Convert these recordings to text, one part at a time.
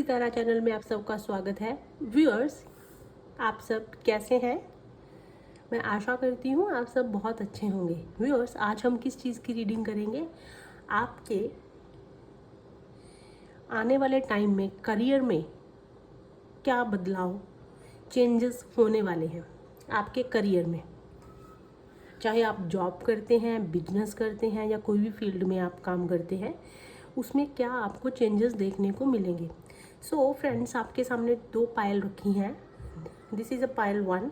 सितारा channel में आप सबका स्वागत है। व्यूअर्स, आप सब कैसे हैं? मैं आशा करती हूँ आप सब बहुत अच्छे होंगे। व्यूअर्स, आज हम किस चीज़ की रीडिंग करेंगे? आपके आने वाले टाइम में करियर में क्या बदलाव, चेंजेस होने वाले हैं आपके करियर में। चाहे आप जॉब करते हैं, बिजनेस करते हैं या कोई भी फील्ड में आप काम करते हैं, उसमें क्या आपको चेंजेस देखने को मिलेंगे। सो फ्रेंड्स, आपके सामने दो पायल रखी हैं। This is a Payal 1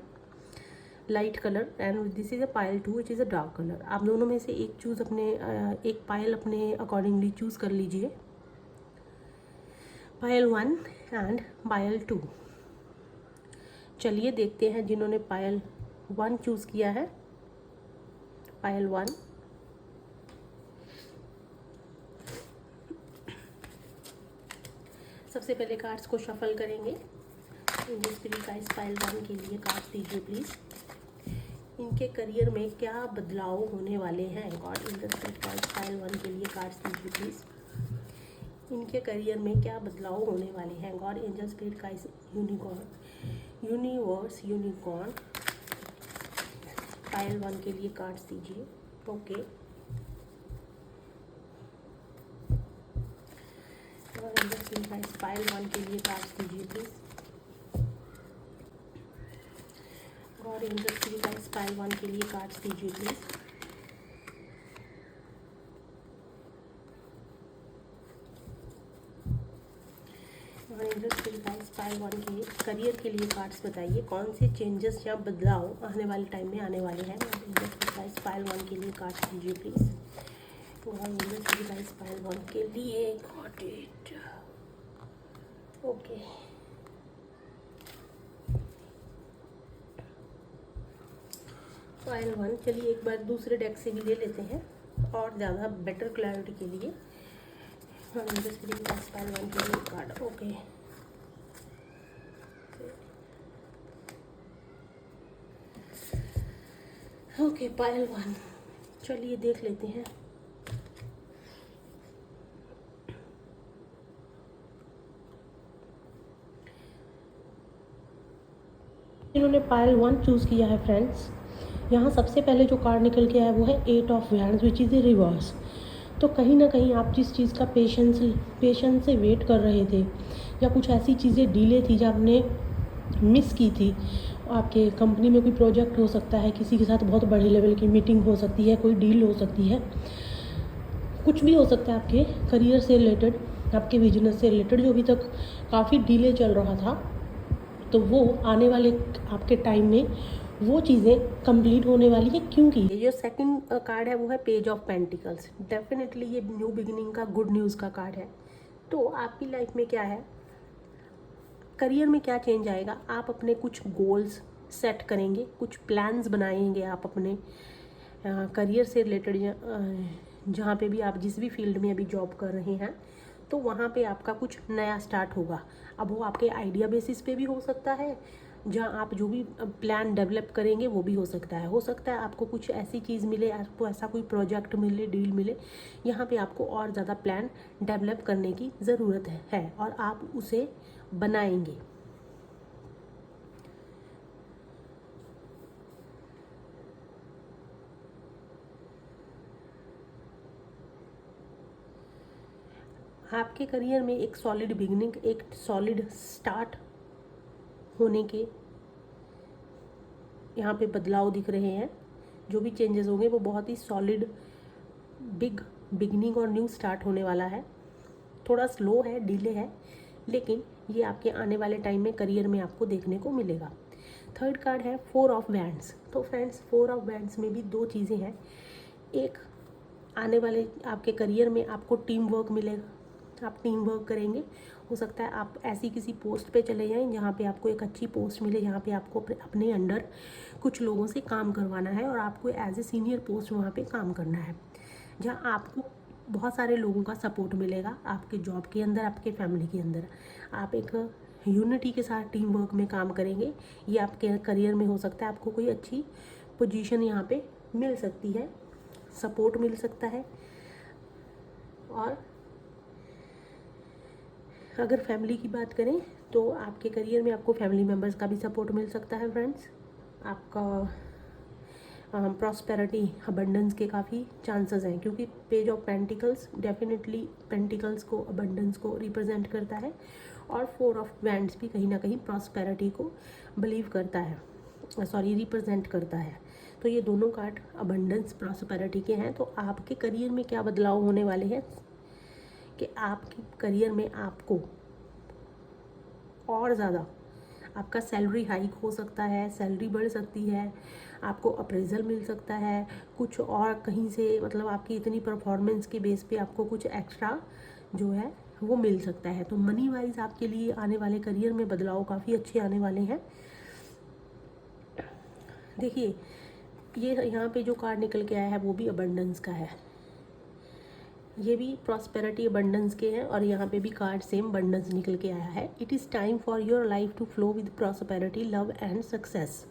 light colour and this is a Payal 2 which is a dark colour. आप दोनों में से एक पायल अपने अकॉर्डिंगली चूज़ कर लीजिए। पायल 1 एंड पायल 2। चलिए देखते हैं जिन्होंने पायल 1 चूज़ किया है। पायल 1, सबसे पहले कार्ड्स को शफल करेंगे। इंडियन स्पिरिट गाइड्स पायल 1 के लिए कार्ड्स दीजिए प्लीज़। इनके करियर में क्या बदलाव होने वाले हैं? गॉड इंडियन स्पिरिट गाइड्स पायल 1 के लिए कार्ड्स दीजिए प्लीज़। इनके करियर में क्या बदलाव होने वाले हैं? God angel spirit guides universe unicorn pile 1 के लिए कार्ड्स दीजिए। ओके, और एंजल स्पिरिट गाइड्स पायल 1 के लिए कार्ड्स दीजिए प्लीज़। और एंजल स्पिरिट गाइड्स पायल 1 के लिए कार्ड्स दीजिए प्लीज़। और एंजल स्पिरिट गाइड्स पायल 1 के करियर के लिए कार्ड्स बताइए, कौन से चेंजेस या बदलाव आने वाले टाइम में आने वाले हैं। एंजल स्पिरिट गाइड्स पायल 1 के लिए कार्ड्स दीजिए प्लीज़। और एंजल स्पिरिट गाइड्स पायल 1 के लिए गॉट इट। ओके, पायल 1। चलिए एक बार दूसरे डेक से भी ले लेते हैं और ज़्यादा बेटर क्लैरिटी के लिए। एंजल स्पिरिट गाइड्स पायल 1 के लिए कार्ड। ओके, ओके पायल 1, चलिए देख लेते हैं। इन्होंने पायल 1 चूज़ किया है फ्रेंड्स। यहाँ सबसे पहले जो कार्ड निकल के आया वो है 8 of wands which is a reverse. तो कहीं ना कहीं आप जिस चीज़ का पेशेंस से वेट कर रहे थे, या कुछ ऐसी चीज़ें डिले थी जो आपने मिस की थी। आपके कंपनी में कोई प्रोजेक्ट हो सकता है, किसी के साथ बहुत बड़े लेवल की मीटिंग हो सकती है, कोई डील हो सकती है, कुछ भी हो सकता है आपके करियर से रिलेटेड, आपके बिजनेस से रिलेटेड, जो अभी तक काफ़ी डिले चल रहा था। तो वो आने वाले आपके टाइम में वो चीज़ें कंप्लीट होने वाली है, क्योंकि ये जो सेकंड कार्ड है वो है पेज ऑफ पेंटिकल्स। डेफिनेटली ये न्यू बिगिनिंग का, गुड न्यूज़ का कार्ड है। तो आपकी लाइफ में क्या है, करियर में क्या चेंज आएगा? आप अपने कुछ गोल्स सेट करेंगे, कुछ प्लान्स बनाएंगे आप अपने करियर से रिलेटेड, जहाँ पे भी आप जिस भी फील्ड में अभी जॉब कर रहे हैं, तो वहाँ पे आपका कुछ नया स्टार्ट होगा। अब वो आपके आइडिया बेसिस पे भी हो सकता है, जहाँ आप जो भी प्लान डेवलप करेंगे वो भी हो सकता है आपको कुछ ऐसी चीज़ मिले, आपको ऐसा कोई प्रोजेक्ट मिले, डील मिले, यहाँ पे आपको और ज़्यादा प्लान डेवलप करने की ज़रूरत है और आप उसे बनाएंगे। आपके करियर में एक सॉलिड बिगिनिंग, एक सॉलिड स्टार्ट होने के यहाँ पे बदलाव दिख रहे हैं। जो भी चेंजेस होंगे वो बहुत ही सॉलिड बिग बिगिनिंग और न्यू स्टार्ट होने वाला है। थोड़ा स्लो है, डिले है, लेकिन ये आपके आने वाले टाइम में करियर में आपको देखने को मिलेगा। थर्ड कार्ड है 4 ऑफ वैंड्स। तो फ्रेंड्स, 4 ऑफ वैंड्स में भी दो चीज़ें हैं। एक, आने वाले आपके करियर में आपको टीम वर्क मिलेगा, आप टीम वर्क करेंगे। हो सकता है आप ऐसी किसी पोस्ट पे चले जाएं जहाँ पे आपको एक अच्छी पोस्ट मिले, जहाँ पे आपको अपने अंडर कुछ लोगों से काम करवाना है और आपको एज ए सीनियर पोस्ट वहाँ पे काम करना है, जहाँ आपको बहुत सारे लोगों का सपोर्ट मिलेगा आपके जॉब के अंदर, आपके फैमिली के अंदर। आप एक यूनिटी के साथ टीम वर्क में काम करेंगे। ये आपके करियर में हो सकता है आपको कोई अच्छी पोजीशन यहाँ पे मिल सकती है, सपोर्ट मिल सकता है। और अगर फैमिली की बात करें तो आपके करियर में आपको फैमिली मेम्बर्स का भी सपोर्ट मिल सकता है फ्रेंड्स। आपका प्रॉस्पेरिटी अबंडेंस के काफ़ी चांसेस हैं, क्योंकि page of pentacles definitely pentacles को अबंडेंस को रिप्रेजेंट करता है, और 4 ऑफ वैंड्स भी कहीं ना कहीं प्रॉस्पेरिटी को बिलीव करता है, रिप्रेजेंट करता है। तो ये दोनों कार्ड अबंडेंस प्रॉस्पेरिटी के हैं। तो आपके करियर में क्या बदलाव होने वाले हैं कि आपके करियर में आपको और ज़्यादा आपका सैलरी हाइक हो सकता है, सैलरी बढ़ सकती है, आपको अप्रेजल मिल सकता है, कुछ और कहीं से मतलब आपकी इतनी परफॉर्मेंस के बेस पे आपको कुछ एक्स्ट्रा जो है वो मिल सकता है। तो मनी वाइज आपके लिए आने वाले करियर में बदलाव काफ़ी अच्छे आने वाले हैं। देखिए ये यहाँ पे जो कार्ड निकल के आया है वो भी अबंडेंस का है, ये भी प्रॉस्पेरिटी अबंडेंस के हैं, और यहाँ पे भी कार्ड सेम अबंडेंस निकल के आया है। It is time for your life to flow with prosperity, love and success.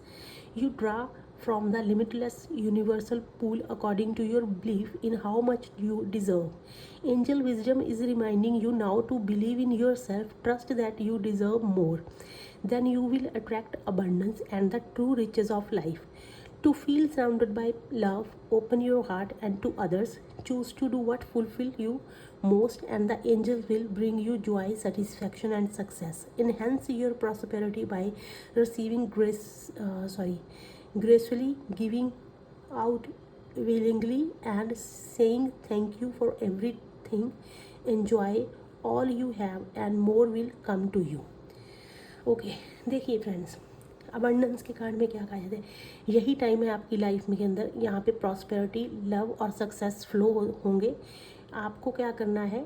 You draw from the limitless universal pool according to your belief in how much you deserve. Angel wisdom is reminding you now to believe in yourself, trust that you deserve more. Then you will attract abundance and the true riches of life. To feel surrounded by love, open your heart and to others. Choose to do what fulfills you most, and the angels will bring you joy, satisfaction, and success. Enhance your prosperity by receiving gracefully, giving out willingly, and saying thank you for everything. Enjoy all you have, and more will come to you. Okay देखिए friends, abundance के card में क्या कहा जाता है, यही time है आपकी लाइफ में के अंदर, यहाँ पे प्रॉस्पेरिटी, लव और सक्सेस फ्लो होंगे। आपको क्या करना है,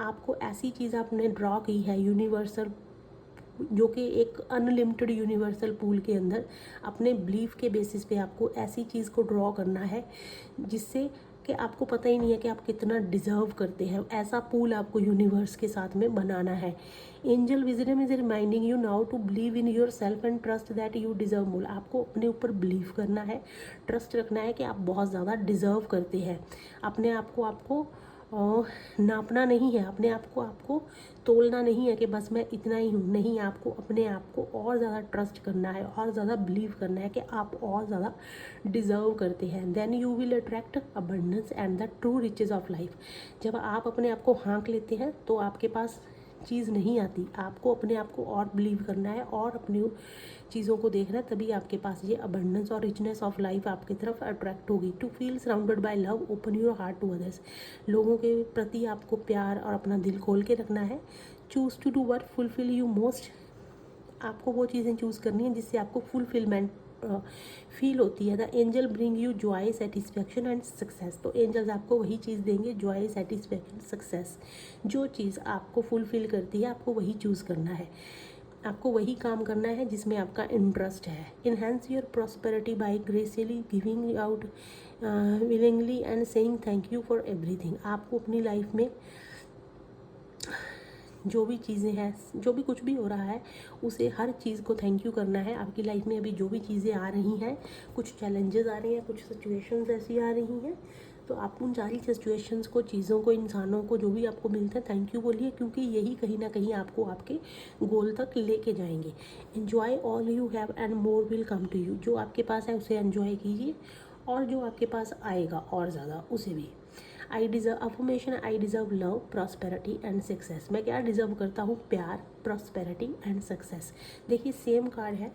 आपको ऐसी चीज़ आपने ड्रॉ की है यूनिवर्सल, जो कि एक अनलिमिटेड यूनिवर्सल पूल के अंदर अपने बिलीफ के बेसिस पे आपको ऐसी चीज़ को ड्रॉ करना है जिससे कि आपको पता ही नहीं है कि आप कितना डिज़र्व करते हैं। ऐसा पूल आपको यूनिवर्स के साथ में बनाना है। Angel wisdom is reminding you now to believe in yourself and trust that you deserve more. आपको अपने ऊपर बिलीव करना है, ट्रस्ट रखना है कि आप बहुत ज़्यादा डिज़र्व करते हैं। अपने आप को आपको नापना नहीं है, अपने आप को आपको तोलना नहीं है कि बस मैं इतना ही हूँ, नहीं, आपको अपने आप को और ज़्यादा ट्रस्ट करना है, और ज़्यादा बिलीव करना है कि आप और ज़्यादा डिज़र्व करते हैं। Then you will attract abundance and the true riches of life. जब आप अपने आप को हाँक लेते हैं तो आपके पास चीज़ नहीं आती, आपको अपने आप को और बिलीव करना है और अपनी चीज़ों को देखना है, तभी आपके पास ये अबंडेंस और रिचनेस ऑफ लाइफ आपकी तरफ अट्रैक्ट होगी। To feel surrounded by love, open your heart to others. लोगों के प्रति आपको प्यार और अपना दिल खोल के रखना है। Choose to do what fulfil you most. आपको वो चीज़ें चूज़ करनी है जिससे आपको फुलफिलमेंट फील होती है। The angel bring you Joy, satisfaction and success. तो एंजल्स आपको वही चीज़ देंगे, जॉय, सेटिस्फैक्शन, सक्सेस। जो चीज़ आपको फुलफिल करती है आपको वही चूज़ करना है, आपको वही काम करना है जिसमें आपका इंटरेस्ट है। Enhance your prosperity by gracefully giving out willingly and saying thank you for everything. आपको अपनी लाइफ में जो भी चीज़ें हैं, जो भी कुछ भी हो रहा है, उसे हर चीज़ को थैंक यू करना है। आपकी लाइफ में अभी जो भी चीज़ें आ रही हैं, कुछ चैलेंजेस आ रही हैं, कुछ सिचुएशंस ऐसी आ रही हैं, तो आप उन सारी सिचुएशंस को, चीज़ों को, इंसानों को, जो भी आपको मिलता है, थैंक यू बोलिए, क्योंकि यही कहीं ना कहीं आपको आपके गोल तक लेके जाएंगे। Enjoy all you have and more will come to you. जो आपके पास है उसे एन्जॉय कीजिए, और जो आपके पास आएगा और ज़्यादा उसे भी। I deserve affirmation, I deserve love, prosperity and success. मैं क्या डिज़र्व करता हूँ, प्यार, प्रॉस्पेरिटी एंड सक्सेस। देखिए सेम कार्ड है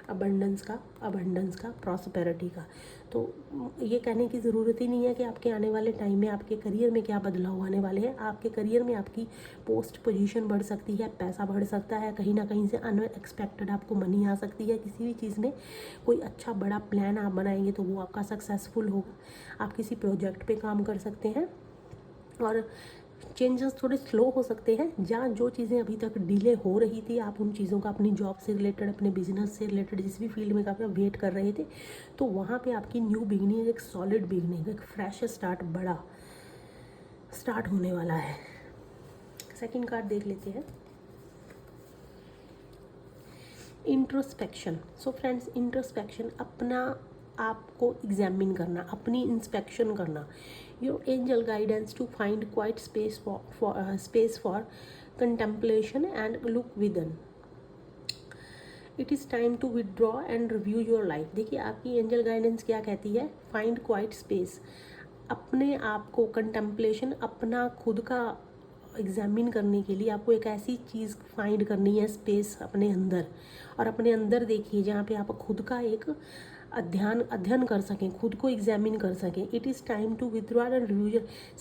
अबंडेंस का, प्रॉस्पेरिटी का। तो ये कहने की ज़रूरत ही नहीं है कि आपके आने वाले टाइम में आपके करियर में क्या बदलाव आने वाले हैं। आपके करियर में आपकी पोस्ट पोजीशन बढ़ सकती है, पैसा बढ़ सकता है, कहीं ना कहीं से अनएक्सपेक्टेड आपको मनी आ सकती है। किसी भी चीज़ में कोई अच्छा बड़ा प्लान आप बनाएंगे तो वो आपका सक्सेसफुल होगा। आप किसी प्रोजेक्ट पे काम कर सकते हैं, और चेंजेस थोड़े स्लो हो सकते हैं। जहाँ जो चीज़ें अभी तक डिले हो रही थी, आप उन चीज़ों का अपनी जॉब से रिलेटेड, अपने बिजनेस से रिलेटेड, जिस भी फील्ड में काफ़ी वेट कर रहे थे, तो वहाँ पे आपकी न्यू बिगनिंग, एक सॉलिड बिगनिंग, एक फ्रेश स्टार्ट, बड़ा स्टार्ट होने वाला है। सेकंड कार्ड देख लेते हैं, इंट्रोस्पेक्शन। सो फ्रेंड्स, इंट्रोस्पेक्शन, अपना आपको एग्जामिन करना, अपनी इंस्पेक्शन करना। Your angel guidance to find quiet space for contemplation and look within. It is time to withdraw and review your life. देखिए आपकी एंजल गाइडेंस क्या कहती है, फाइंड क्वाइट स्पेस। अपने आप को कंटेम्पलेशन, अपना खुद का एग्जामिन करने के लिए आपको एक ऐसी चीज़ फाइंड करनी है, स्पेस अपने अंदर, और अपने अंदर देखिए जहाँ पे आप खुद का एक अध्ययन कर सकें, खुद को एग्जामिन कर सकें। It is time to withdraw and review,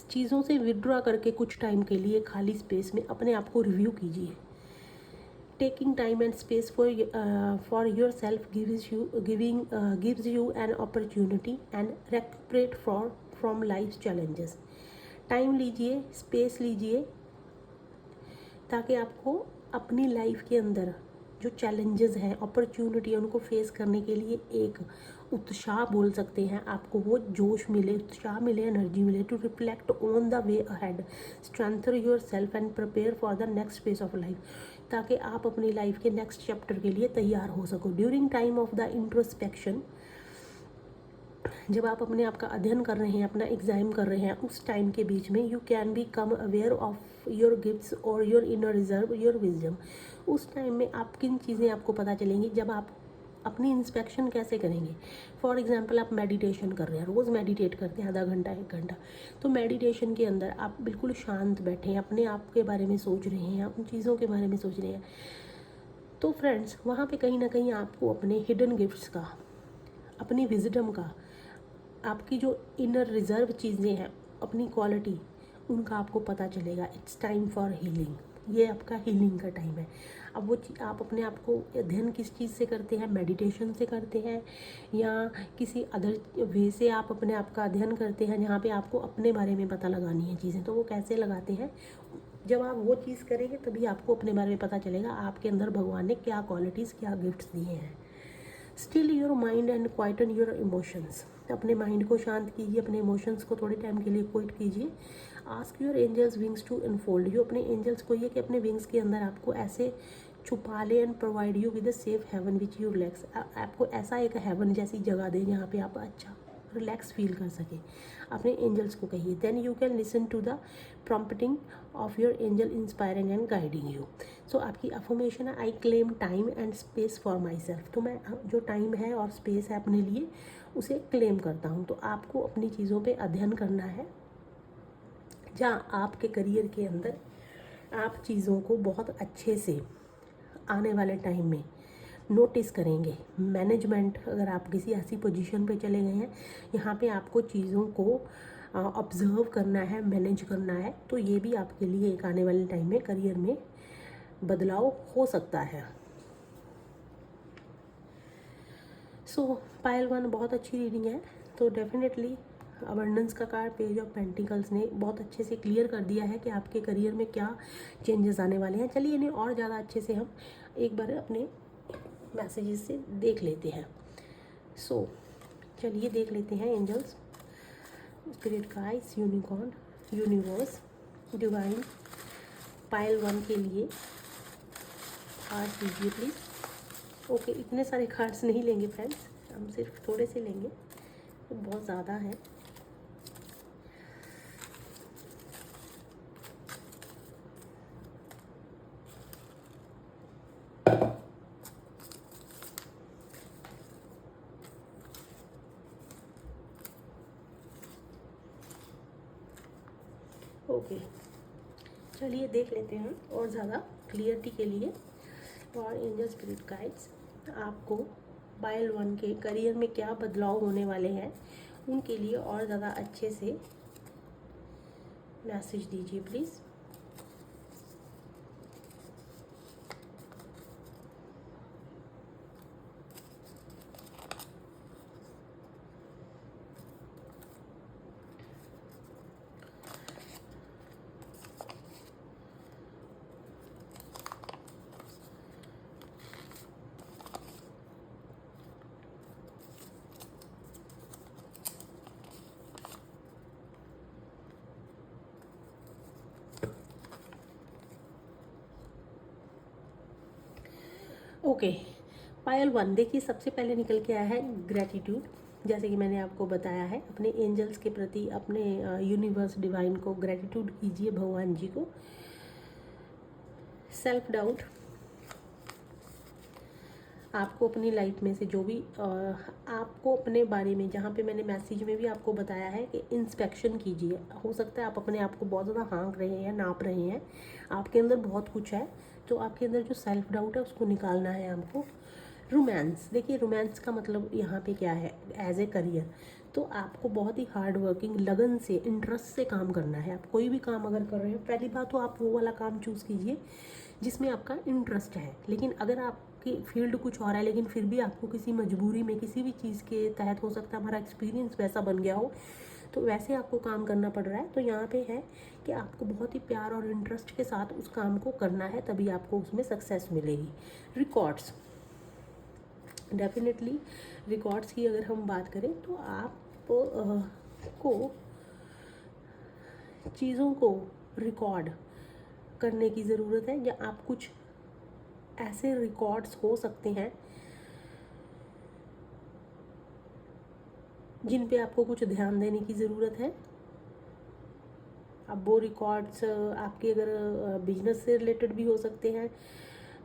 चीज़ों से विदड्रॉ करके कुछ टाइम के लिए खाली स्पेस में अपने आप को रिव्यू कीजिए। Taking time and space for yourself gives you an opportunity and recuperate from life's challenges. Time लीजिए, स्पेस लीजिए, ताकि आपको अपनी लाइफ के अंदर जो चैलेंजेस हैं, अपॉर्चुनिटी है, उनको फेस करने के लिए एक उत्साह बोल सकते हैं, आपको वो जोश मिले, उत्साह मिले, एनर्जी मिले to reflect on the way ahead, strengthen yourself and prepare for the next phase of life, ताकि आप अपनी लाइफ के नेक्स्ट चैप्टर के लिए तैयार हो सको। During time of the introspection, जब आप अपने आप का अध्ययन कर रहे हैं, अपना एग्जाम कर रहे हैं, उस टाइम के बीच में you can become aware of your gifts और your inner reserve, your wisdom. उस टाइम में आप किन चीज़ें आपको पता चलेंगी, जब आप अपनी इंस्पेक्शन कैसे करेंगे। फॉर एग्जांपल आप मेडिटेशन कर रहे हैं, रोज़ मेडिटेट करते हैं आधा घंटा 1 घंटा, तो मेडिटेशन के अंदर आप बिल्कुल शांत बैठे हैं, अपने आप के बारे में सोच रहे हैं, उन चीज़ों के बारे में सोच रहे हैं, तो फ्रेंड्स वहाँ पे कहीं ना कहीं आपको अपने हिडन गिफ्ट्स का, अपनी विजडम का, आपकी जो इनर रिजर्व चीज़ें हैं, अपनी क्वालिटी, उनका आपको पता चलेगा। इट्स टाइम फॉर हीलिंग, ये आपका हीलिंग का टाइम है। अब वो आप अपने आप को अध्ययन किस चीज़ से करते हैं, मेडिटेशन से करते हैं या किसी अदर वे से आप अपने आप का अध्ययन करते हैं, जहाँ पे आपको अपने बारे में पता लगानी है चीज़ें, तो वो कैसे लगाते हैं, जब आप वो चीज़ करेंगे तभी आपको अपने बारे में पता चलेगा आपके अंदर भगवान ने क्या क्वालिटीज़, क्या गिफ्ट्स दिए हैं। Still your mind and quieten your emotions, अपने माइंड को शांत कीजिए, अपने इमोशंस को थोड़े टाइम के लिए क्वाइट कीजिए। Ask your angels wings to unfold you, अपने एंजल्स को ये कि अपने विंग्स के अंदर आपको ऐसे छुपा ले and provide you with a safe haven which you relax, आपको ऐसा एक हेवन जैसी जगह दें जहाँ पे आप अच्छा रिलैक्स फील कर सकें। अपने एंजल्स को कहिए। Then you can listen to the prompting of your angel inspiring and guiding you. So आपकी अफर्मेशन है, I claim time and space for myself, तो मैं जो टाइम है और स्पेस है अपने लिए उसे क्लेम करता हूँ। तो आपको अपनी चीज़ों पे अध्ययन करना है, जहाँ आपके करियर के अंदर आप चीज़ों को बहुत अच्छे से आने वाले टाइम में नोटिस करेंगे। मैनेजमेंट, अगर आप किसी ऐसी पोजीशन पे चले गए हैं यहाँ पे आपको चीज़ों को ऑब्जर्व करना है, मैनेज करना है, तो ये भी आपके लिए एक आने वाले टाइम में करियर में बदलाव हो सकता है। सो पायल 1 बहुत अच्छी रीडिंग है, तो डेफिनेटली अबंडेंस का कार्ड, पेज ऑफ पेंटिकल्स ने बहुत अच्छे से क्लियर कर दिया है कि आपके करियर में क्या चेंजेस आने वाले हैं। चलिए इन्हें और ज़्यादा अच्छे से हम एक बार अपने मैसेजेस से देख लेते हैं। सो चलिए देख लेते हैं angels, spirit guides, unicorn, universe, divine, pile 1 के लिए कार्ड दीजिए प्लीज़। ओके, इतने सारे कार्ड्स नहीं लेंगे फ्रेंड्स, हम सिर्फ थोड़े से लेंगे, तो बहुत ज़्यादा है। ओके, चलिए देख लेते हैं और ज़्यादा क्लियरिटी के लिए। और एंजल स्पिरिट गाइड्स आपको पायल 1 के करियर में क्या बदलाव होने वाले हैं उनके लिए और ज़्यादा अच्छे से मैसेज दीजिए प्लीज़। ओके, पायल 1 देखिए सबसे पहले निकल के आया है ग्रैटिट्यूड। जैसे कि मैंने आपको बताया है, अपने एंजल्स के प्रति, अपने यूनिवर्स डिवाइन को ग्रैटिट्यूड कीजिए, भगवान जी को। सेल्फ डाउट, आपको अपनी लाइफ में से जो भी आपको अपने बारे में, जहाँ पे मैंने मैसेज में भी आपको बताया है कि इंस्पेक्शन कीजिए। हो सकता है आप अपने आप को बहुत ज़्यादा हाँक रहे हैं, नाप रहे हैं, आपके अंदर बहुत कुछ है, तो आपके अंदर जो सेल्फ डाउट है उसको निकालना है आपको। रोमांस, देखिए रोमांस का मतलब यहाँ पे क्या है, एज ए करियर, तो आपको बहुत ही हार्ड वर्किंग, लगन से, इंटरेस्ट से काम करना है। आप कोई भी काम अगर कर रहे हो, पहली बात तो आप वो वाला काम चूज़ कीजिए जिसमें आपका इंटरेस्ट है। लेकिन अगर आपकी फील्ड कुछ और है, लेकिन फिर भी आपको किसी मजबूरी में, किसी भी चीज़ के तहत, हो सकता है हमारा एक्सपीरियंस वैसा बन गया हो, तो वैसे आपको काम करना पड़ रहा है, तो यहाँ पे है कि आपको बहुत ही प्यार और इंटरेस्ट के साथ उस काम को करना है, तभी आपको उसमें सक्सेस मिलेगी। रिकॉर्ड्स, डेफिनेटली रिकॉर्ड्स की अगर हम बात करें तो आप को चीज़ों को रिकॉर्ड करने की ज़रूरत है, या आप कुछ ऐसे रिकॉर्ड्स हो सकते हैं जिन पे आपको कुछ ध्यान देने की ज़रूरत है। अब वो रिकॉर्ड्स आपके अगर बिजनेस से रिलेटेड भी हो सकते हैं,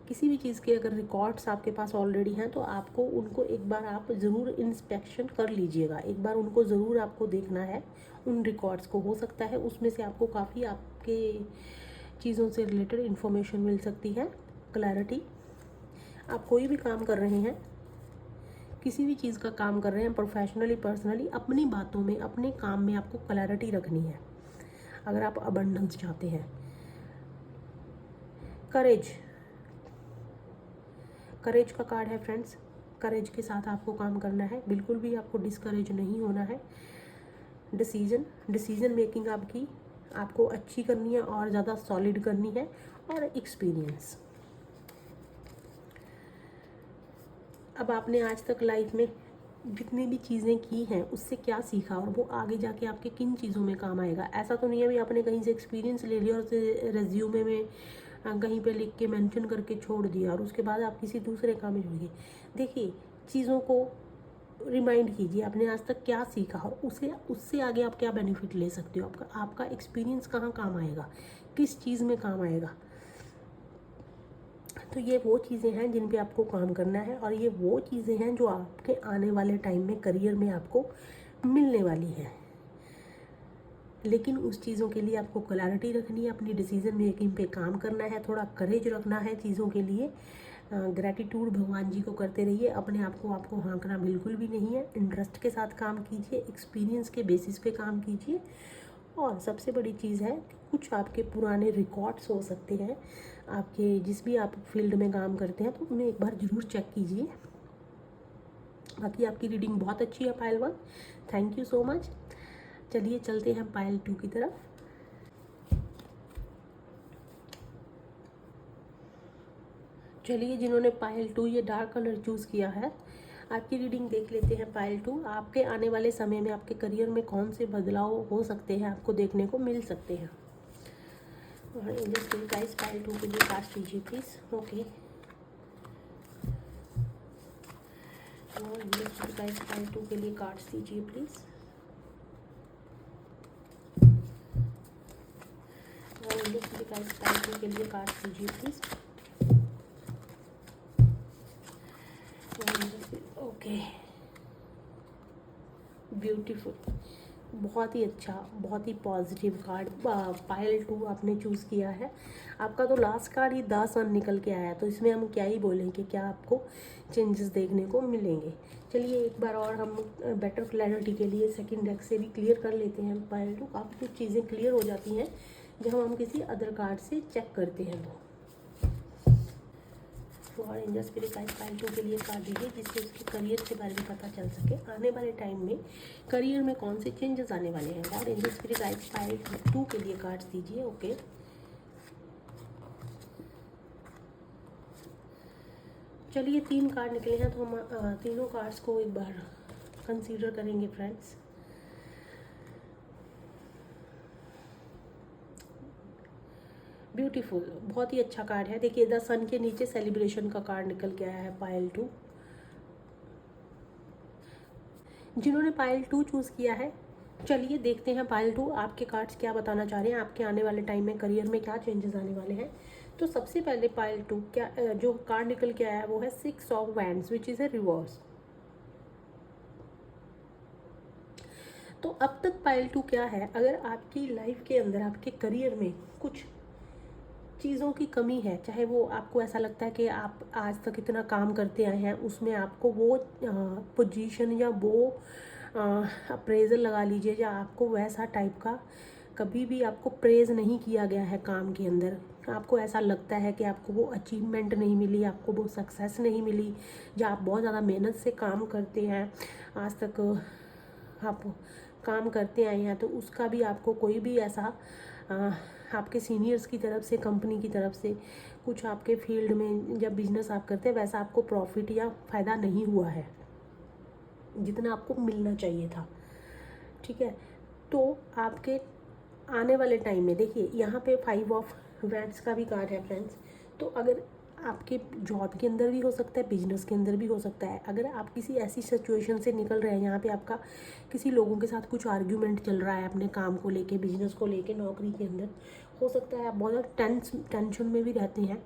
किसी भी चीज़ के अगर रिकॉर्ड्स आपके पास ऑलरेडी हैं तो आपको उनको एक बार आप ज़रूर इंस्पेक्शन कर लीजिएगा, एक बार उनको ज़रूर आपको देखना है उन रिकॉर्ड्स को। हो सकता है उसमें से आपको काफ़ी आपके चीज़ों से रिलेटेड इन्फॉर्मेशन मिल सकती है, क्लैरिटी। आप कोई भी काम कर रहे हैं, किसी भी चीज़ का काम कर रहे हैं, प्रोफेशनली, पर्सनली, अपनी बातों में, अपने काम में आपको क्लैरिटी रखनी है अगर आप अबंडेंस चाहते हैं। करेज, करेज का कार्ड है फ्रेंड्स, करेज के साथ आपको काम करना है, बिल्कुल भी आपको डिस्करेज नहीं होना है। डिसीजन मेकिंग आपको अच्छी करनी है और ज़्यादा सॉलिड करनी है। और एक्सपीरियंस, अब आपने आज तक लाइफ में जितनी भी चीज़ें की हैं उससे क्या सीखा, और वो आगे जाके आपके किन चीज़ों में काम आएगा। ऐसा तो नहीं है भी आपने कहीं से एक्सपीरियंस ले लिया और उसे रेज्यूमे में कहीं पे लिख के मेंशन करके छोड़ दिया और उसके बाद आप किसी दूसरे काम में जुड़ गए। देखिए, चीज़ों को रिमाइंड कीजिए, आपने आज तक क्या सीखा और उससे आगे आप क्या बेनिफिट ले सकते हो। आपका एक्सपीरियंस कहाँ काम आएगा, किस चीज़ में काम आएगा। तो ये वो चीज़ें हैं जिन पे आपको काम करना है, और ये वो चीज़ें हैं जो आपके आने वाले टाइम में करियर में आपको मिलने वाली हैं। लेकिन उस चीज़ों के लिए आपको क्लैरिटी रखनी है, अपनी डिसीजन मेकिंग पे काम करना है, थोड़ा करेज रखना है चीज़ों के लिए। ग्रैटिट्यूड भगवान जी को करते रहिए, अपने आप को आपको हाँकना बिल्कुल भी नहीं है। इंटरेस्ट के साथ काम कीजिए, एक्सपीरियंस के बेसिस पे काम कीजिए। और सबसे बड़ी चीज़ है कि कुछ आपके पुराने रिकॉर्ड्स हो सकते हैं, आपके जिस भी आप फील्ड में काम करते हैं, तो उन्हें एक बार ज़रूर चेक कीजिए। बाकी आपकी रीडिंग बहुत अच्छी है पायल 1, थैंक यू सो मच। चलिए चलते हैं पायल 2 की तरफ। चलिए, जिन्होंने पायल 2 ये डार्क कलर चूज़ किया है, आपकी रीडिंग देख लेते हैं। पायल 2, आपके आने वाले समय में आपके करियर में कौन से बदलाव हो सकते हैं, आपको देखने को मिल सकते हैं। और गाइस पायल 2 के लिए कास्ट कीजिए प्लीज़। ओके, और गाइस पायल 2 के लिए कार्ड्स दीजिए प्लीज़। और गाइस पायल 2 के लिए कार्ड्स दीजिए प्लीज़। ओके, ब्यूटीफुल, बहुत ही अच्छा, बहुत ही पॉजिटिव कार्ड पायल 2 आपने चूज़ किया है। आपका तो लास्ट कार्ड ही 10 सन निकल के आया, तो इसमें हम क्या ही बोलें कि क्या आपको चेंजेस देखने को मिलेंगे। चलिए एक बार और हम बेटर क्लैरिटी के लिए सेकंड डेक से भी क्लियर कर लेते हैं पायल 2। काफ़ी कुछ चीज़ें क्लियर हो जाती हैं जब हम किसी अदर कार्ड से चेक करते हैं। तो और एंजल स्पिरिट गाइड पायल 2 के लिए कार्ड दीजिए जिससे उसके करियर के बारे में पता चल सके, आने वाले टाइम में करियर में कौन से चेंजेस आने वाले हैं। और एंजल स्पिरिट गाइड पायल 2 के लिए कार्ड्स दीजिए। ओके, चलिए 3 कार्ड निकले हैं, तो हम तीनों कार्ड्स को एक बार कंसीडर करेंगे फ्रेंड्स। ब्यूटीफुल, बहुत ही अच्छा कार्ड है। देखिए, द सन के नीचे सेलिब्रेशन का कार्ड निकल के आया है पायल 2। जिन्होंने पायल 2 चूज़ किया है, चलिए देखते हैं पायल 2 आपके कार्ड्स क्या बताना चाह रहे हैं, आपके आने वाले टाइम में करियर में क्या चेंजेस आने वाले हैं। तो सबसे पहले पाइल 2 क्या जो कार्ड निकल के आया वो है 6 of wands which is a reverse. तो अब तक पाइल 2 क्या है, अगर आपकी लाइफ के अंदर आपके करियर में कुछ चीज़ों की कमी है, चाहे वो आपको ऐसा लगता है कि आप आज तक इतना काम करते आए हैं, उसमें आपको वो पोजीशन या वो अप्रेजल लगा लीजिए, या आपको वैसा टाइप का कभी भी आपको प्रेज़ नहीं किया गया है काम के अंदर, आपको ऐसा लगता है कि आपको वो अचीवमेंट नहीं मिली, आपको वो सक्सेस नहीं मिली, या आप बहुत ज़्यादा मेहनत से काम करते हैं, आज तक आप काम करते आए हैं, तो उसका भी आपको कोई भी ऐसा आपके सीनियर्स की तरफ से, कंपनी की तरफ से कुछ आपके फील्ड में जब बिजनेस आप करते हैं वैसा आपको प्रॉफिट या फ़ायदा नहीं हुआ है जितना आपको मिलना चाहिए था, ठीक है। तो आपके आने वाले टाइम में देखिए यहाँ पे 5 ऑफ वैंड्स का भी कार्ड है फ्रेंड्स। तो अगर आपके जॉब के अंदर भी हो सकता है, बिजनेस के अंदर भी हो सकता है, अगर आप किसी ऐसी सिचुएशन से निकल रहे हैं यहाँ पे आपका किसी लोगों के साथ कुछ आर्ग्यूमेंट चल रहा है अपने काम को लेके, बिजनेस को लेके, नौकरी के अंदर, हो सकता है आप बहुत ज़्यादा टेंशन में भी रहते हैं,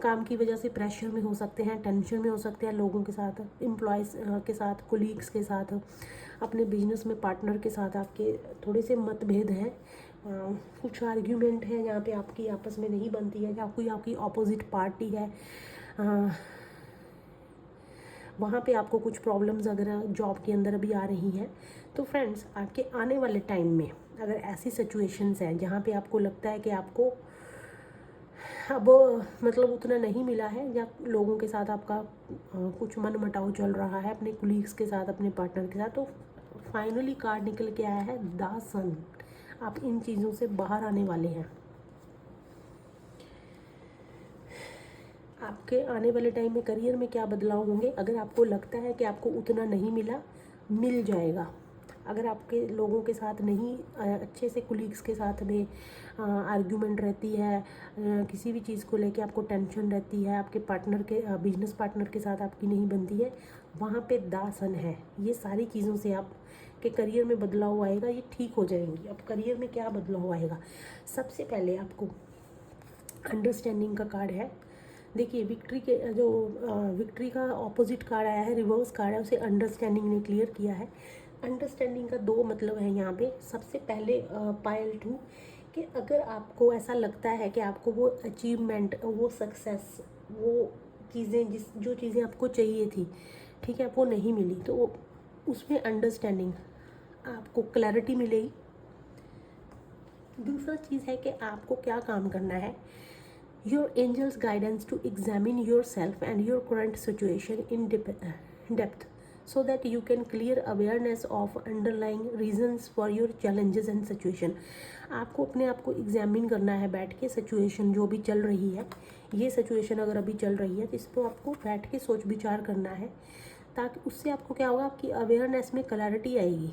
काम की वजह से प्रेशर में हो सकते हैं, टेंशन में हो सकते हैं, लोगों के साथ, एम्प्लॉयज़ के साथ, कोलीग्स के साथ, अपने बिजनेस में पार्टनर के साथ आपके थोड़े से मतभेद हैं, कुछ आर्ग्यूमेंट है यहाँ पे आपकी आपस में नहीं बनती है, या कोई आपकी ऑपोजिट पार्टी है, वहाँ पे आपको कुछ प्रॉब्लम्स अगर जॉब के अंदर अभी आ रही हैं। तो फ्रेंड्स आपके आने वाले टाइम में अगर ऐसी सिचुएशंस हैं जहाँ पे आपको लगता है कि आपको अब मतलब उतना नहीं मिला है, या लोगों के साथ आपका कुछ मनमुटाव चल रहा है, अपने कुलीग्स के साथ, अपने पार्टनर के साथ, तो फाइनली कार्ड निकल के आया है द सन। आप इन चीज़ों से बाहर आने वाले हैं। आपके आने वाले टाइम में करियर में क्या बदलाव होंगे, अगर आपको लगता है कि आपको उतना नहीं मिला, मिल जाएगा। अगर आपके लोगों के साथ नहीं अच्छे से कुलीग्स के साथ में आर्ग्यूमेंट रहती है, किसी भी चीज़ को लेके आपको टेंशन रहती है, आपके पार्टनर के बिजनेस पार्टनर के साथ आपकी नहीं बनती है, वहाँ पे द सन है। ये सारी चीज़ों से आप के करियर में बदलाव आएगा, ये ठीक हो जाएंगी। अब करियर में क्या बदलाव आएगा, सबसे पहले आपको अंडरस्टैंडिंग का कार्ड है। देखिए विक्ट्री के जो विक्ट्री का ऑपोजिट कार्ड आया है, रिवर्स कार्ड है, उसे अंडरस्टैंडिंग ने क्लियर किया है। अंडरस्टैंडिंग का 2 मतलब है यहाँ पे। सबसे पहले पाइल 2 कि अगर आपको ऐसा लगता है कि आपको वो अचीवमेंट, वो सक्सेस, वो चीज़ें जो चीज़ें आपको चाहिए थी, ठीक है, वो नहीं मिली, तो उसमें अंडरस्टैंडिंग आपको क्लैरिटी मिलेगी। दूसरा चीज़ है कि आपको क्या काम करना है, your angels guidance to examine yourself and your current situation in depth so that you can clear awareness of underlying reasons for your challenges and situation। आपको अपने आप को एग्जामिन करना है बैठ के, सिचुएशन जो भी चल रही है, ये सिचुएशन अगर अभी चल रही है तो इस पर आपको बैठ के सोच विचार करना है, ताकि उससे आपको क्या होगा, आपकी अवेयरनेस में क्लैरिटी आएगी।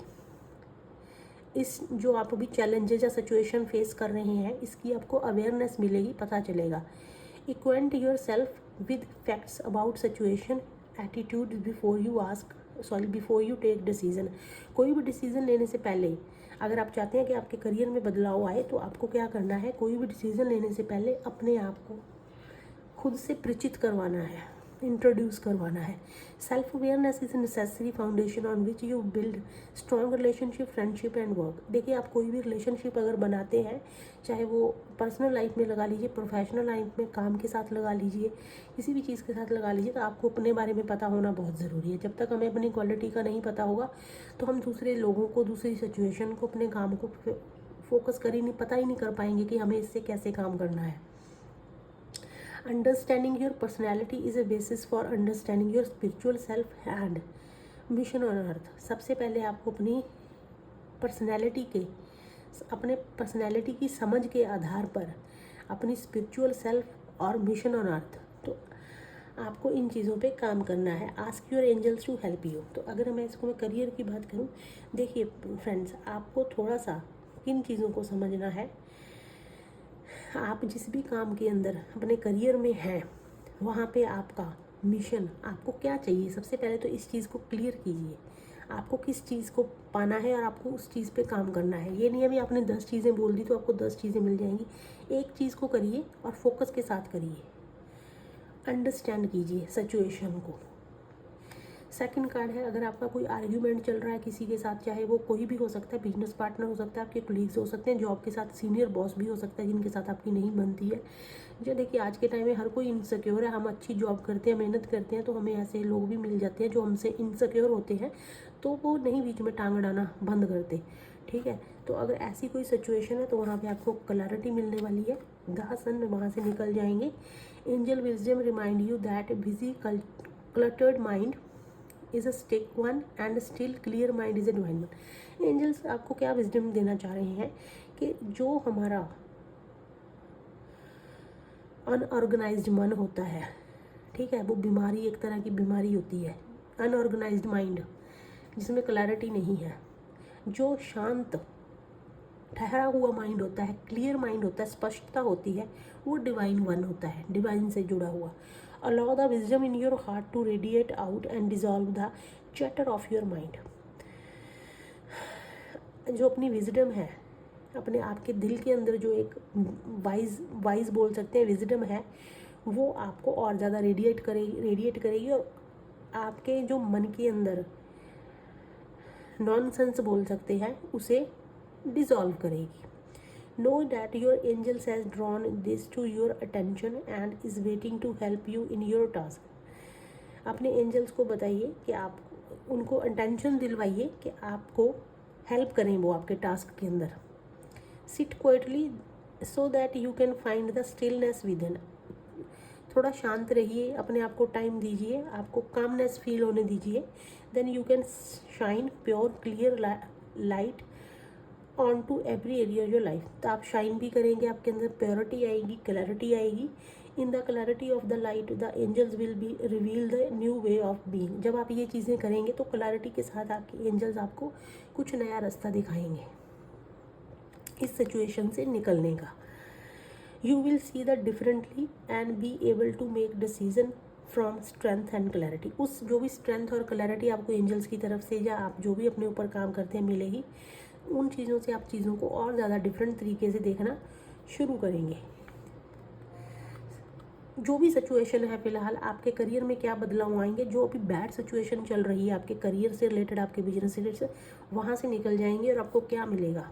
इस जो आप अभी चैलेंजेस या सिचुएशन फेस कर रहे हैं, इसकी आपको अवेयरनेस मिलेगी, पता चलेगा। Acquaint yourself with facts about situation, attitude before you take decision. कोई भी डिसीजन लेने से पहले, अगर आप चाहते हैं कि आपके करियर में बदलाव आए, तो आपको क्या करना है, कोई भी डिसीजन लेने से पहले अपने आप को खुद से परिचित करवाना है, इंट्रोड्यूस करवाना है। Self awareness is necessary foundation on which you build strong relationship, friendship and work. देखिए आप कोई भी रिलेशनशिप अगर बनाते हैं, चाहे वो पर्सनल लाइफ में लगा लीजिए, प्रोफेशनल लाइफ में काम के साथ लगा लीजिए, किसी भी चीज़ के साथ लगा लीजिए, तो आपको अपने बारे में पता होना बहुत ज़रूरी है। जब तक हमें अपनी क्वालिटी का नहीं पता होगा, तो हम दूसरे लोगों को, दूसरी सिचुएशन को, अपने काम को फोकस पता ही नहीं कर पाएंगे कि हमें इससे कैसे काम करना है। Understanding your personality is a basis for understanding your spiritual self and mission on earth। सबसे पहले आपको अपने पर्सनैलिटी की समझ के आधार पर अपनी स्पिरिचुअल सेल्फ और मिशन ऑन अर्थ, तो आपको इन चीज़ों पे काम करना है। Ask your angels to help you. तो अगर मैं करियर की बात करूँ, देखिए फ्रेंड्स, आपको थोड़ा सा किन चीज़ों को समझना है। आप जिस भी काम के अंदर अपने करियर में हैं, वहाँ पे आपका मिशन, आपको क्या चाहिए, सबसे पहले तो इस चीज़ को क्लियर कीजिए। आपको किस चीज़ को पाना है और आपको उस चीज़ पे काम करना है। ये नहीं है भी आपने 10 चीज़ें बोल दी तो आपको 10 चीज़ें मिल जाएंगी। एक चीज़ को करिए और फोकस के साथ करिए, अंडरस्टैंड कीजिए सिचुएशन को। सेकंड कार्ड है, अगर आपका कोई आर्ग्यूमेंट चल रहा है किसी के साथ, चाहे वो कोई भी हो सकता है, बिजनेस पार्टनर हो सकता है, आपके कोलीग्स हो सकते हैं, जॉब के साथ सीनियर बॉस भी हो सकता है जिनके साथ आपकी नहीं बनती है। जो देखिए आज के टाइम में हर कोई इनसिक्योर है, हम अच्छी जॉब करते हैं, मेहनत करते हैं, तो हमें ऐसे लोग भी मिल जाते हैं जो हमसे इनसिक्योर होते हैं, तो वो नहीं बीच में टांग अड़ाना बंद करते। ठीक है, तो अगर ऐसी कोई सिचुएशन है तो वहाँ पे आपको क्लैरिटी मिलने वाली है, द सन वहाँ से निकल जाएंगे। Angel wisdom remind you that busy cluttered mind is a stick one and still clear mind is a divine one. Angels आपको क्या विजडम देना चाह रहे हैं कि जो हमारा अनऑर्गेनाइज्ड मन होता है, ठीक है, वो बीमारी, एक तरह की बीमारी होती है, अनऑर्गेनाइज्ड माइंड जिसमें क्लैरिटी नहीं है। जो शांत ठहरा हुआ माइंड होता है, क्लियर माइंड होता है, स्पष्टता होती है, वो डिवाइन वन होता है, डिवाइन से जुड़ा हुआ। Allow the wisdom in your heart to radiate out and dissolve the chatter of your mind. जो अपनी विजडम है, अपने आपके दिल के अंदर जो एक वाइज बोल सकते हैं विजडम है, वो आपको और ज़्यादा रेडिएट करेगी और आपके जो मन के अंदर नॉनसेंस बोल सकते हैं उसे डिसॉल्व करेगी। Know that your angels has drawn this to your attention and is waiting to help you in your task. अपने एंजल्स को बताइए कि आप उनको अटेंशन दिलवाइए कि आपको हेल्प करें वो आपके टास्क के अंदर। Sit quietly so that you can find the stillness with in. थोड़ा शांत रहिए, अपने आप को टाइम दीजिए, आपको कामनेस फील होने दीजिए। Then you can shine pure clear light on to every area your life. तो आप शाइन भी करेंगे, आपके अंदर प्योरिटी आएगी, क्लैरिटी आएगी। In the clarity of the light the angels will be reveal the new way of being. जब आप ये चीज़ें करेंगे तो क्लैरिटी के साथ आपके एंजल्स आपको कुछ नया रास्ता दिखाएंगे इस सिचुएशन से निकलने का। You will see that differently and be able to make decision from strength and clarity। उस जो भी स्ट्रेंथ और क्लैरिटी आपको एंजल्स की तरफ से या आप जो भी अपने ऊपर काम करते हैं मिलेगी, उन चीज़ों से आप चीज़ों को और ज़्यादा डिफरेंट तरीके से देखना शुरू करेंगे। जो भी सिचुएशन है फिलहाल आपके करियर में क्या बदलाव आएंगे, जो अभी बैड सिचुएशन चल रही है आपके करियर से रिलेटेड, आपके बिजनेस से रिलेटेड, वहाँ से निकल जाएंगे और आपको क्या मिलेगा,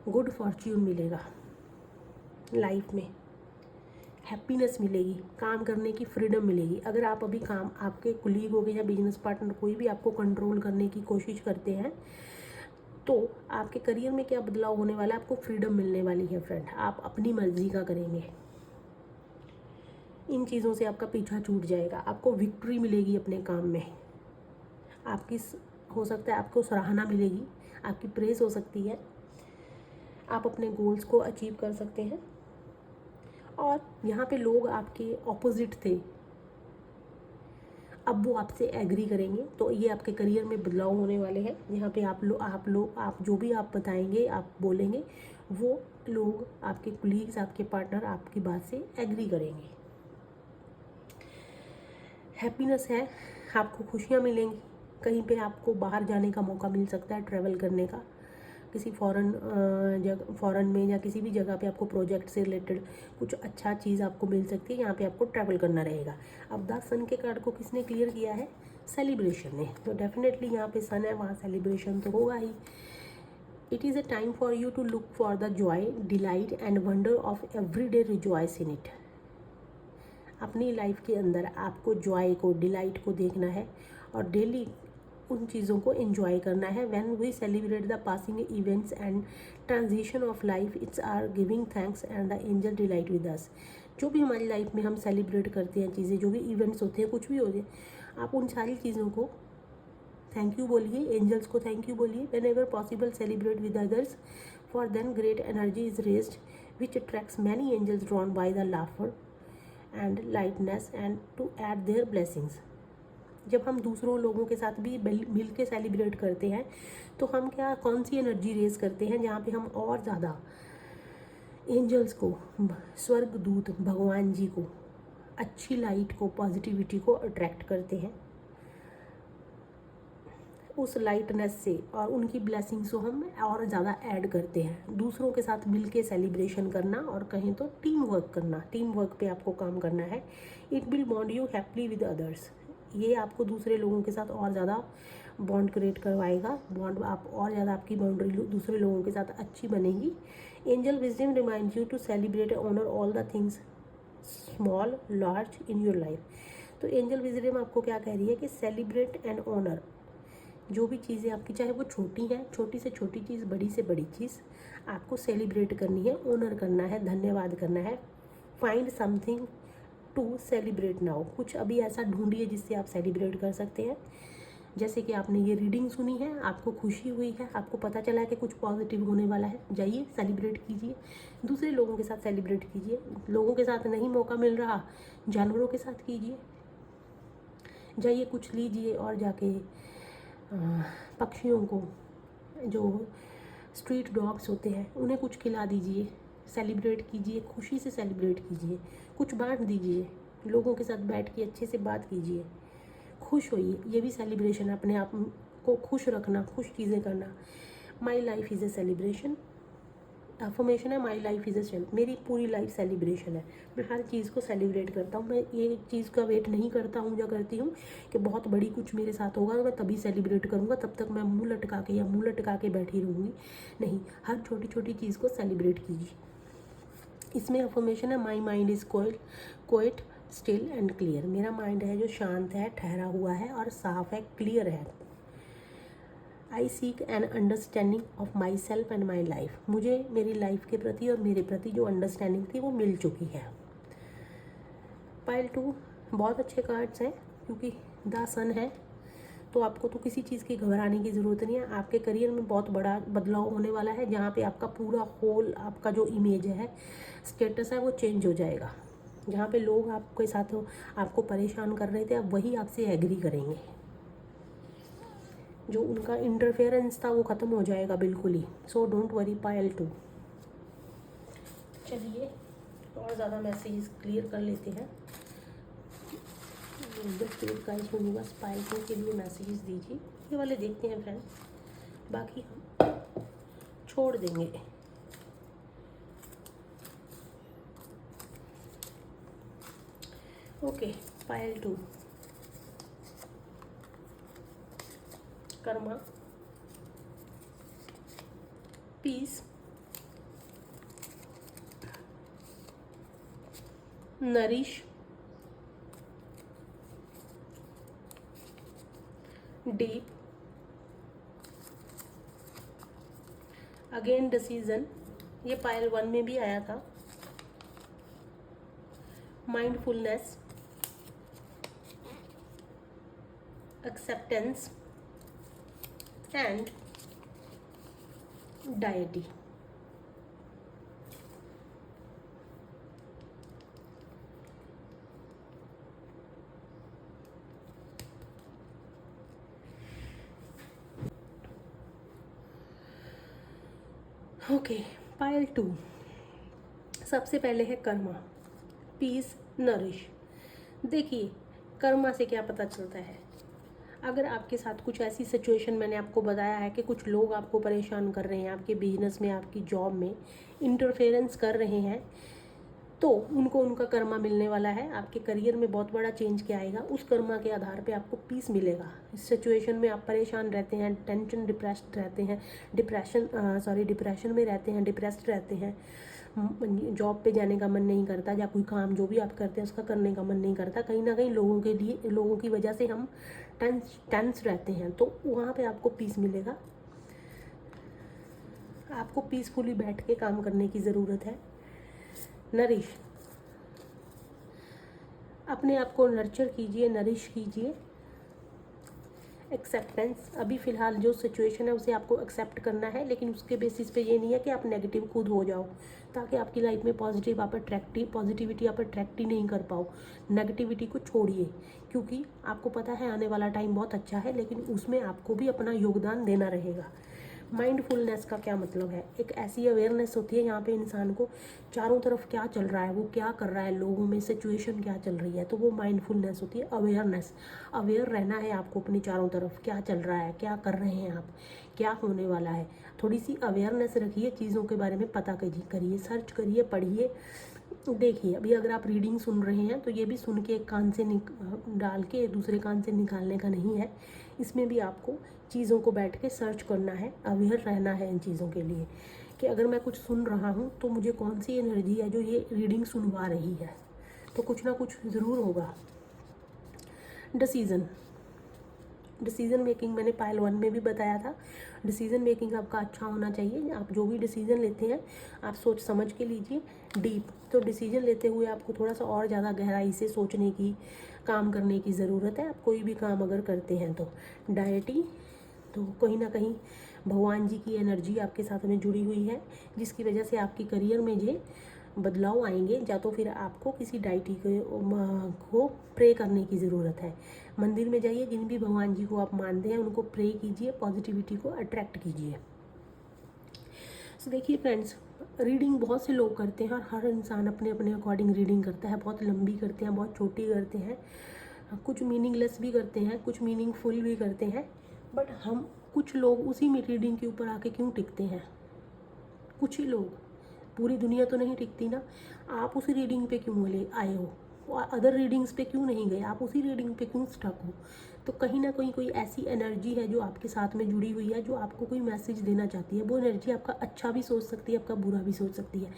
गुड फॉर्च्यून मिलेगा, लाइफ में हैप्पीनेस मिलेगी, काम करने की फ्रीडम मिलेगी। अगर आप अभी काम, आपके कुलीग हो गए या बिजनेस पार्टनर कोई भी आपको कंट्रोल करने की कोशिश करते हैं, तो आपके करियर में क्या बदलाव होने वाला है, आपको फ्रीडम मिलने वाली है फ्रेंड, आप अपनी मर्जी का करेंगे। इन चीज़ों से आपका पीछा छूट जाएगा, आपको विक्ट्री मिलेगी अपने काम में, आपकी हो सकता है आपको सराहना मिलेगी, आपकी प्रेज हो सकती है, आप अपने गोल्स को अचीव कर सकते हैं। और यहाँ पे लोग आपके ऑपोजिट थे, अब वो आपसे एग्री करेंगे, तो ये आपके करियर में बदलाव होने वाले हैं। यहाँ पे आप जो भी आप बताएंगे, आप बोलेंगे, वो लोग आपके कोलीग्स, आपके पार्टनर आपकी बात से एग्री करेंगे। हैप्पीनेस है, आपको खुशियाँ मिलेंगी, कहीं पे आपको बाहर जाने का मौका मिल सकता है, ट्रैवल करने का, किसी फॉरेन में या किसी भी जगह पे आपको प्रोजेक्ट से रिलेटेड कुछ अच्छा चीज़ आपको मिल सकती है, यहाँ पे आपको ट्रैवल करना रहेगा। अब द सन के कार्ड को किसने क्लियर किया है, सेलिब्रेशन ने, तो डेफिनेटली यहाँ पे सन है, वहाँ सेलिब्रेशन तो होगा ही। It is a time for you to look for the joy, delight and wonder of every day, rejoice in it. अपनी लाइफ के अंदर आपको जॉय को, डिलाइट को देखना है और डेली उन चीज़ों को एंजॉय करना है। When we celebrate the passing events and transition of life, it's are giving thanks and the angel delight with us. जो भी हमारी लाइफ में हम सेलिब्रेट करते हैं चीज़ें, जो भी इवेंट्स होते हैं, कुछ भी होते हैं, आप उन सारी चीज़ों को थैंक यू बोलिए, एंजल्स को थैंक यू बोलिए। Whenever possible celebrate with others, for then great energy is raised which attracts many angels drawn by the laughter and lightness and to add their blessings. जब हम दूसरों लोगों के साथ भी मिल के सेलिब्रेट करते हैं, तो हम कौन सी एनर्जी रेज करते हैं, जहाँ पे हम और ज़्यादा एंजल्स को, स्वर्ग दूत, भगवान जी को, अच्छी लाइट को, पॉजिटिविटी को अट्रैक्ट करते हैं। उस लाइटनेस से और उनकी ब्लेसिंग्स को हम और ज़्यादा ऐड करते हैं। दूसरों के साथ मिल के सेलिब्रेशन करना और कहें तो टीम वर्क करना, टीम वर्क पे आपको काम करना है। It will bond you happily with others. ये आपको दूसरे लोगों के साथ और ज़्यादा बॉन्ड क्रिएट करवाएगा। बॉन्ड आप और ज़्यादा आपकी बाउंड्री दूसरे लोगों के साथ अच्छी बनेगी। Angel wisdom reminds you to celebrate honour all the things small large in your life. तो एंजल विजडम आपको क्या कह रही है कि सेलिब्रेट एंड ऑनर जो भी चीज़ें आपकी, चाहे वो छोटी हैं, छोटी से छोटी चीज़, बड़ी से बड़ी चीज़, आपको सेलिब्रेट करनी है, ऑनर करना है, धन्यवाद करना है। Find something to celebrate now. कुछ अभी ऐसा ढूंढिए जिससे आप सेलिब्रेट कर सकते हैं। जैसे कि आपने ये रीडिंग सुनी है, आपको खुशी हुई है, आपको पता चला है कि कुछ पॉजिटिव होने वाला है, जाइए सेलिब्रेट कीजिए, दूसरे लोगों के साथ सेलिब्रेट कीजिए। लोगों के साथ नहीं मौका मिल रहा, जानवरों के साथ कीजिए, जाइए कुछ लीजिए और जाके पक्षियों को, जो स्ट्रीट डॉग्स होते हैं, उन्हें कुछ खिला दीजिए, सेलिब्रेट कीजिए, खुशी से सेलिब्रेट कीजिए, कुछ बांट दीजिए, लोगों के साथ बैठ के अच्छे से बात कीजिए, खुश होइए। ये भी सेलिब्रेशन है, अपने आप को खुश रखना, खुश चीज़ें करना। My life is a celebration. Affirmation है, माई लाइफ इज़ ए, मेरी पूरी लाइफ सेलिब्रेशन है। मैं हर चीज़ को सेलिब्रेट करता हूँ। मैं ये चीज़ का वेट नहीं करता हूँ या करती हूँ कि बहुत बड़ी कुछ मेरे साथ होगा मैं तभी सेलिब्रेट करूँगा, तब तक मैं मुँह लटका के या मुँह लटका के बैठी रहूँगी। नहीं, हर छोटी छोटी चीज़ को सेलिब्रेट कीजिए। इसमें अफर्मेशन है, my mind is quite still and clear. मेरा माइंड है जो शांत है, ठहरा हुआ है और साफ है, क्लियर है। आई seek an understanding of my self and my life. मुझे मेरी लाइफ के प्रति और मेरे प्रति जो अंडरस्टैंडिंग थी वो मिल चुकी है। पाइल 2 बहुत अच्छे कार्ड्स हैं क्योंकि द सन है, तो आपको तो किसी चीज़ की घबराने की ज़रूरत नहीं है। आपके करियर में बहुत बड़ा बदलाव होने वाला है, जहाँ पे आपका पूरा होल, आपका जो इमेज है, स्टेटस है, वो चेंज हो जाएगा। जहाँ पे लोग आपके साथ आपको परेशान कर रहे थे, अब वही आपसे एग्री करेंगे। जो उनका इंटरफेरेंस था वो ख़त्म हो जाएगा बिल्कुल ही। So don't worry pile 2। चलिए और ज़्यादा मैसेज क्लियर कर लेते हैं। जस्ट एक गाइस यूनिवर्स पाइल 2 के लिए मैसेजेस दीजिए। ये वाले देखते हैं फ्रेंड्स, बाकी हम छोड़ देंगे। Okay, pile 2 karma, peace, nourish, deep, again decision, ये पाइल 1 में भी आया था। Mindfulness, acceptance and deity. Okay, pile 2 सबसे पहले है कर्मा, पीस, नरिश। देखिए कर्मा से क्या पता चलता है, अगर आपके साथ कुछ ऐसी सिचुएशन, मैंने आपको बताया है कि कुछ लोग आपको परेशान कर रहे हैं, आपके बिजनेस में, आपकी जॉब में इंटरफेरेंस कर रहे हैं, तो उनको उनका कर्मा मिलने वाला है। आपके करियर में बहुत बड़ा चेंज क्या आएगा, उस कर्मा के आधार पे आपको पीस मिलेगा। इस सिचुएशन में आप परेशान रहते हैं, टेंशन, डिप्रेस्ड रहते हैं, डिप्रेशन में रहते हैं, डिप्रेस्ड रहते हैं, जॉब पे जाने का मन नहीं करता, या कोई काम जो भी आप करते हैं उसका करने का मन नहीं करता, कहीं ना कहीं लोगों की वजह से हम टेंस रहते हैं, तो वहाँ पे आपको पीस मिलेगा। आपको पीसफुली बैठ के काम करने की ज़रूरत है। नरिश, अपने आप को नर्चर कीजिए, नरिश कीजिए। एक्सेप्टेंस, अभी फ़िलहाल जो सिचुएशन है उसे आपको एक्सेप्ट करना है, लेकिन उसके बेसिस पे ये नहीं है कि आप नेगेटिव खुद हो जाओ, ताकि आपकी लाइफ में पॉजिटिविटी आप अट्रैक्ट ही नहीं कर पाओ। नेगेटिविटी को छोड़िए, क्योंकि आपको पता है आने वाला टाइम बहुत अच्छा है, लेकिन उसमें आपको भी अपना योगदान देना रहेगा। माइंडफुलनेस का क्या मतलब है? एक ऐसी अवेयरनेस होती है यहाँ पे इंसान को चारों तरफ क्या चल रहा है, वो क्या कर रहा है, लोगों में सिचुएशन क्या चल रही है, तो वो माइंडफुलनेस होती है, अवेयरनेस। अवेयर रहना है आपको अपनी चारों तरफ क्या चल रहा है, क्या कर रहे हैं आप, क्या होने वाला है। थोड़ी सी अवेयरनेस रखिए, चीज़ों के बारे में पता करिए, सर्च करिए, पढ़िए, देखिए। अभी अगर आप रीडिंग सुन रहे हैं तो ये भी सुन के एक कान से डाल के दूसरे कान से निकालने का नहीं है। इसमें भी आपको चीज़ों को बैठ के सर्च करना है, अवेयर रहना है इन चीज़ों के लिए कि अगर मैं कुछ सुन रहा हूँ तो मुझे कौन सी एनर्जी है जो ये रीडिंग सुनवा रही है, तो कुछ ना कुछ ज़रूर होगा। डिसीज़न मेकिंग मैंने पायल 1 में भी बताया था। डिसीज़न मेकिंग आपका अच्छा होना चाहिए। आप जो भी डिसीज़न लेते हैं आप सोच समझ के लीजिए, डीप। तो डिसीज़न लेते हुए आपको थोड़ा सा और ज़्यादा गहराई से सोचने की, काम करने की ज़रूरत है। आप कोई भी काम अगर करते हैं तो डायटी, तो कहीं ना कहीं भगवान जी की एनर्जी आपके साथ में जुड़ी हुई है, जिसकी वजह से आपकी करियर में ये बदलाव आएंगे। या तो फिर आपको किसी डाइटी को प्रे करने की ज़रूरत है। मंदिर में जाइए, जिन भी भगवान जी को आप मानते हैं उनको प्रे कीजिए, पॉजिटिविटी को अट्रैक्ट कीजिए। सो देखिए फ्रेंड्स, रीडिंग बहुत से लोग करते हैं और हर इंसान अपने अपने अकॉर्डिंग रीडिंग करता है। बहुत लंबी करते हैं, बहुत छोटी करते हैं, कुछ मीनिंगलेस भी करते हैं, कुछ मीनिंगफुल भी करते हैं। बट हम कुछ लोग उसी में रीडिंग के ऊपर आके क्यों टिकते हैं? कुछ ही लोग, पूरी दुनिया तो नहीं टिकती ना। आप उसी रीडिंग पे क्यों ले आए हो, और अदर रीडिंग्स पे क्यों नहीं गए? आप उसी रीडिंग पे क्यों स्टक हो? तो कहीं ना कहीं कोई ऐसी एनर्जी है जो आपके साथ में जुड़ी हुई है, जो आपको कोई मैसेज देना चाहती है। वो एनर्जी आपका अच्छा भी सोच सकती है, आपका बुरा भी सोच सकती है।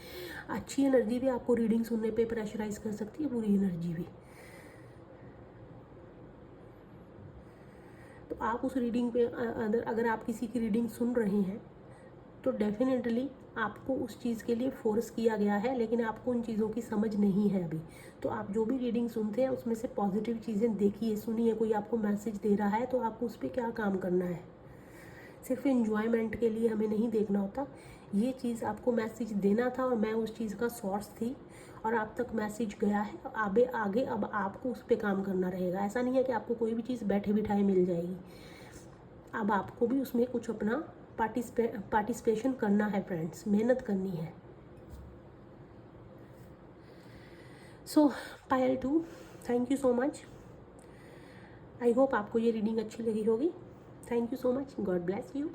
अच्छी एनर्जी भी आपको रीडिंग सुनने पे प्रेशराइज कर सकती है, बुरी एनर्जी भी। तो आप उस रीडिंग पे अगर आप किसी की रीडिंग सुन रहे हैं तो डेफिनेटली आपको उस चीज़ के लिए फोर्स किया गया है, लेकिन आपको उन चीज़ों की समझ नहीं है अभी। तो आप जो भी रीडिंग सुनते हैं उसमें से पॉजिटिव चीज़ें देखिए, सुनिए। कोई आपको मैसेज दे रहा है तो आपको उस पर क्या काम करना है। सिर्फ इन्जॉयमेंट के लिए हमें नहीं देखना होता। ये चीज़ आपको मैसेज देना था और मैं उस चीज़ का सोर्स थी, और आप तक मैसेज गया है। आगे अब आपको उस पर काम करना रहेगा। ऐसा नहीं है कि आपको कोई भी चीज़ बैठे बिठाए मिल जाएगी। अब आपको भी उसमें कुछ अपना पार्टिसिपेशन करना है फ्रेंड्स, मेहनत करनी है। सो पायल 2, thank you so much. I hope आपको ये रीडिंग अच्छी लगी होगी। Thank you so much. God bless you.